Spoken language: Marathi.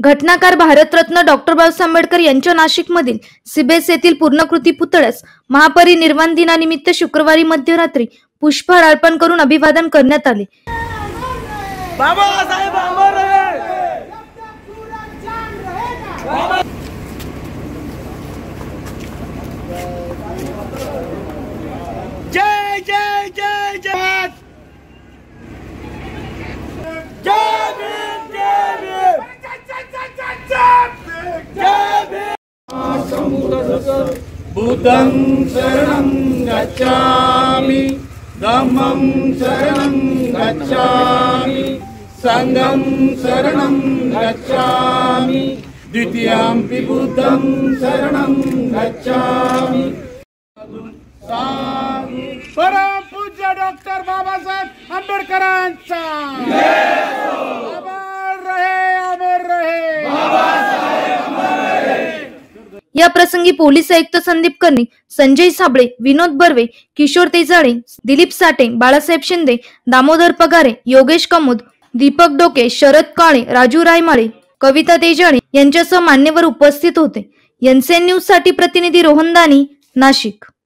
घटनाकार भारतरत्न डॉक्टर बाबासाहेब आंबेडकर यांच्या नाशिकमधील सिबेस येथील पूर्णकृती पुतळ्यास महापरिनिर्वाण दिनानिमित्त शुक्रवारी मध्यरात्री पुष्पहार अर्पण करून अभिवादन करण्यात आले। बाबासाहेब अमर रहे। जय जय जय जय जय भीम जय भीम जय भीम। बुद्धं शरणं गच्छामि, धम्मं शरणं गच्छामि, संघं शरणं गच्छामि, द्वितीयंपि बुद्धं शरणं गच्छामि। परम पूज्य डॉक्टर बाबासाहेब आंबेडकरांचा अमर रहे, अमर रहे, बाबासाहेब अमर रहे। या प्रसंगी पोलीस आयुक्त संदीप कर्णिक, संजय साबळे, विनोद बर्वे, किशोर तेजाळे, दिलीप साठे, बाळासाहेब शिंदे, दामोदर पगारे, योगेश कमोद, दीपक डोके, शरद काळे, राजू रायमाळे, कविता तेजाळे यांच्यासह मान्यवर उपस्थित होते। एनसीएन न्यूज साठी प्रतिनिधी रोहन दानी, नाशिक।